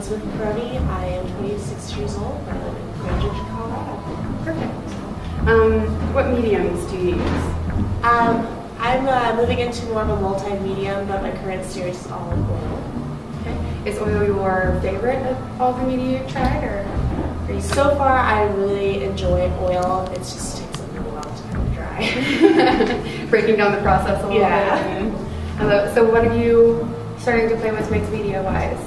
students with Paroni. I am 26 years old. I live in Grand Junction, Colorado. Perfect. What mediums do you use? I'm moving into more of a multi-medium, but my current series is all in oil. Okay. Is oil your favorite of all the media you've tried, or? So far, I really enjoy oil. It just takes a little while to dry. Breaking down the process a little bit. So what are you starting to play with mixed media wise?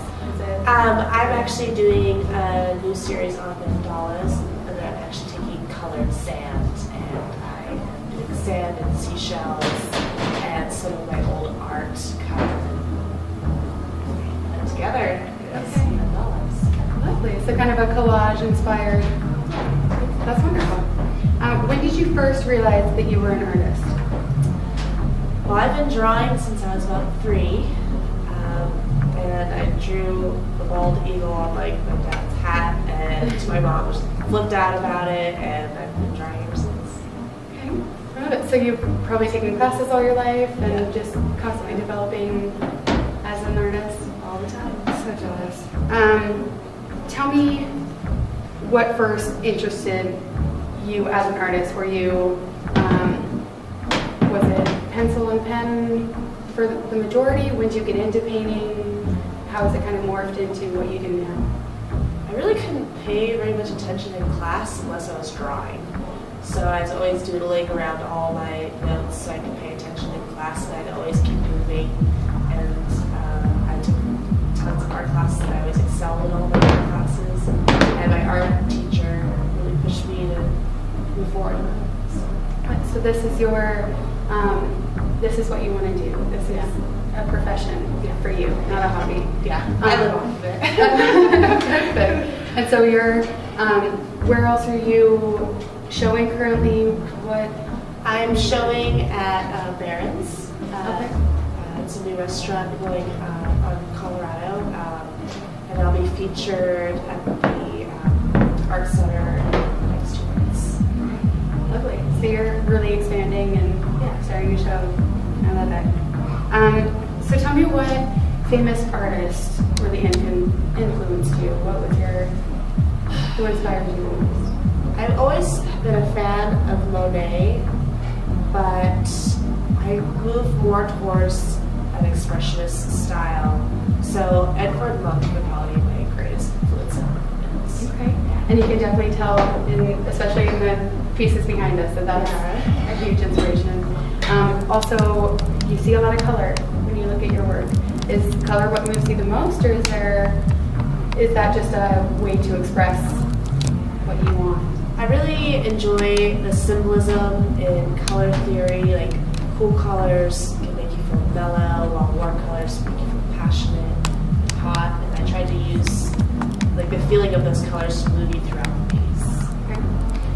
I'm actually doing a new series on mandalas, and then I'm actually taking colored sand, and I am doing sand and seashells and some of my old art kind of put together. Okay. Lovely. So kind of a collage inspired. That's wonderful. When did you first realize that you were an artist? Well, I've been drawing since I was about 3. And I drew the bald eagle on like my dad's hat, and my mom was flipped out about it, and I've been drawing ever since. Okay, love it. So you've probably taken classes all your life and just constantly developing as an artist All the time. So jealous. Tell me what first interested you as an artist. Were you, was it pencil and pen for the majority? When did you get into painting? How has it kind of morphed into what you do now? I really couldn't pay very much attention in class unless I was drawing. So I was always doodling around all my notes so I could pay attention in class, and I'd always keep moving. And I took tons of art classes, and I always excelled in all my art classes. And my art teacher really pushed me to move forward. So this is your, this is what you want to do. This is a profession for you, not a hobby. Yeah, I live off of it. Perfect. And so you're, where else are you showing currently? What? I'm showing at Barron's. Okay. It's a new restaurant going on Colorado, and I'll be featured at the Art Cellar next 2 months. Lovely. So you're really expanding and starting to show. I love it. So tell me what famous artist really influenced you. What was who inspired you most? I've always been a fan of Monet, but I move more towards an expressionist style. So Edvard Munch would probably be my greatest influence in this. Okay. And you can definitely tell, especially in the pieces behind us, that that's a huge inspiration. Also, you see a lot of color when you look at your work. Is color what moves you the most, or is that just a way to express what you want? I really enjoy the symbolism in color theory. Like cool colors can make you feel mellow, while warm colors make you feel passionate and hot. And I try to use like the feeling of those colors to move you throughout the piece.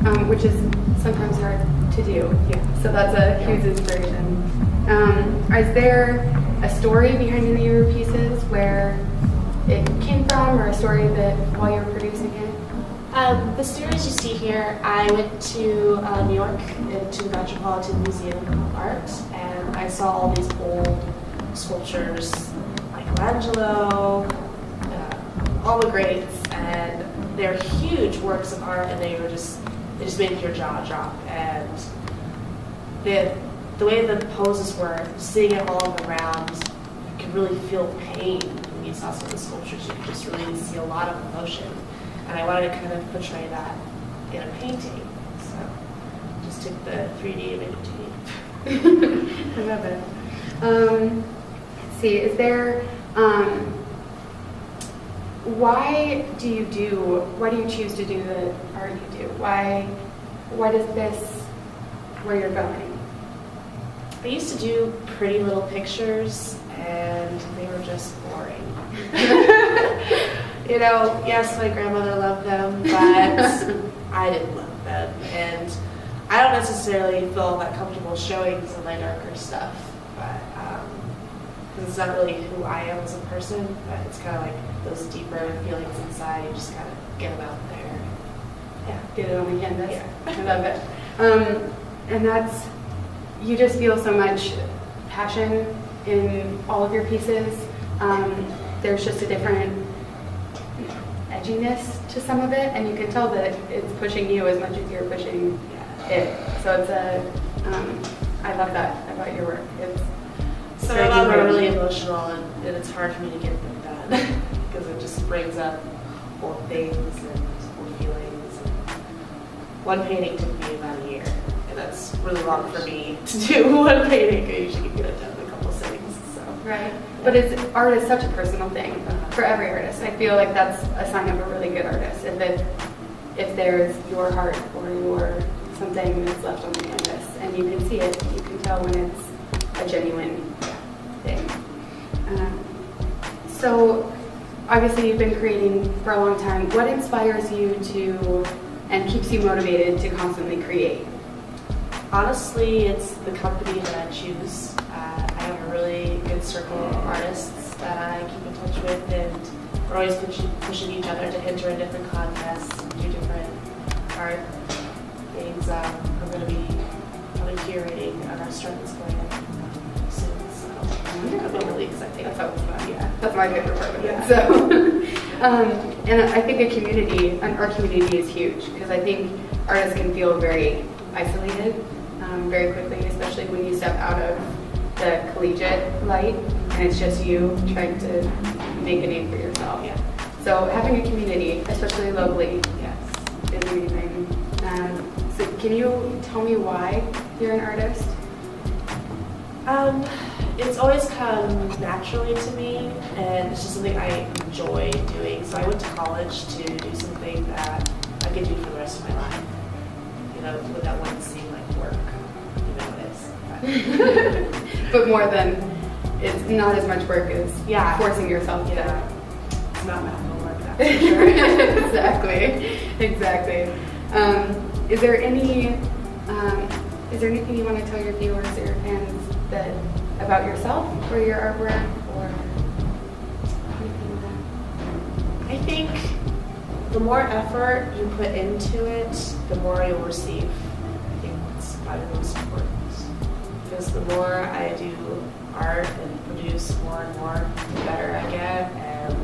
Okay. Which is sometimes hard to do. Yeah. So that's a huge inspiration. Is there a story behind any of your pieces where it came from, or a story that while you were producing it? The series you see here, I went to New York to the Metropolitan Museum of Art, and I saw all these old sculptures, Michelangelo, all the greats, and they're huge works of art, and they just made your jaw drop. And the way the poses were, seeing it all around, you could really feel pain when you saw some of the sculptures. You could just really see a lot of emotion. And I wanted to kind of portray that in a painting. So just took the 3D and made it 2D. I love it. Let's see, is there, why do you choose to do the art you do? Why does this, where you're going? I used to do pretty little pictures, and they were just boring. You know, yes, my grandmother loved them, but I didn't love them. And I don't necessarily feel that comfortable showing some of my darker stuff, but because it's not really who I am as a person, but it's kind of like those deeper feelings inside, you just kind of get them out there. Yeah, get it on the canvas. Yeah. I love it. And that's, you just feel so much passion in all of your pieces. There's just a different edginess to some of it, and you can tell that it's pushing you as much as you're pushing it. So it's I love that about your work. Some of them are really emotional, and it's hard for me to get them done because it just brings up old things and old feelings. And one painting took me about a year, and that's really long for me to do one painting. I usually get it done in a couple of sittings. So. Right, but art is such a personal thing for every artist. I feel like that's a sign of a really good artist. If there's your heart or your something that's left on the canvas, and you can see it, you can tell when it's a genuine thing. So obviously you've been creating for a long time. What inspires you to and keeps you motivated to constantly create? Honestly, it's the company that I choose. I have a really good circle of artists that I keep in touch with, and we're always pushing each other to enter in different contests and do different art things. I'm going to be probably curating a restaurant that's going in soon, so I'll be really excited. That sounds fun. Yeah, that's my favorite part of it. Yeah. So, and I think an art community is huge, because I think artists can feel very isolated very quickly, especially when you step out of the collegiate light and it's just you trying to make a name for yourself. Yeah. So having a community, especially locally, Yes. is amazing. So can you tell me why you're an artist? It's always come naturally to me, and it's just something I enjoy doing. So I went to college to do something that I could do for the rest of my life. You know, without wanting to seem like work. You know it is. But more than, it's not as much work as Yeah. forcing yourself to. It's not math homework, that's for sure. Exactly. Is there anything you want to tell your viewers or your fans about yourself or your artwork or anything like that? I think the more effort you put into it, the more you'll receive. I think that's probably the most important. Because the more I do art and produce more and more, the better I get, and